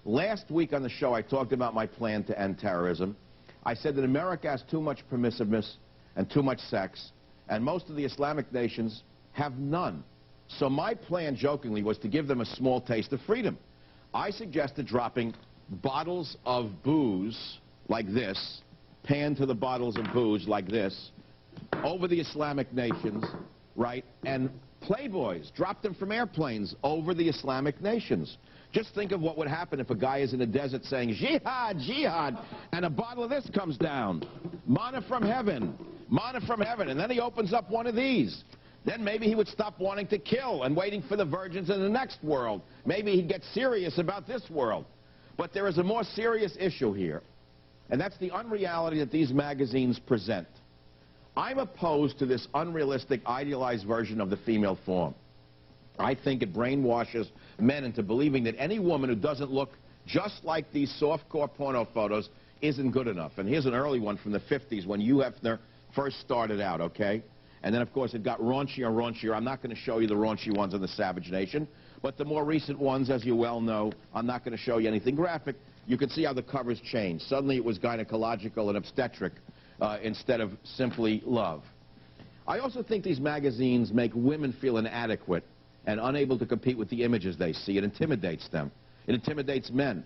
Last week on the show, I talked about my plan to end terrorism. I said that America has too much permissiveness and too much sex, and most of the Islamic nations have none. So my plan, jokingly, was to give them a small taste of freedom. I suggested dropping bottles of booze like this, pan to the bottles of booze like this, over the Islamic nations, right, and playboys, drop them from airplanes over the Islamic nations. Just think of what would happen if a guy is in the desert saying, Jihad, Jihad, and a bottle of this comes down. Manna from heaven, and then he opens up one of these. Then maybe he would stop wanting to kill and waiting for the virgins in the next world. Maybe he'd get serious about this world. But there is a more serious issue here, and that's the unreality that these magazines present. I'm opposed to this unrealistic, idealized version of the female form. I think it brainwashes men into believing that any woman who doesn't look just like these softcore porno photos isn't good enough. And here's an early one from the 50s when Hugh Hefner first started out, okay? And then, of course, it got raunchier and raunchier. I'm not going to show you the raunchy ones on the Savage Nation, but the more recent ones, as you well know, I'm not going to show you anything graphic. You can see how the covers changed. Suddenly it was gynecological and obstetric instead of simply love. I also think these magazines make women feel inadequate and unable to compete with the images they see. It intimidates them. It intimidates men.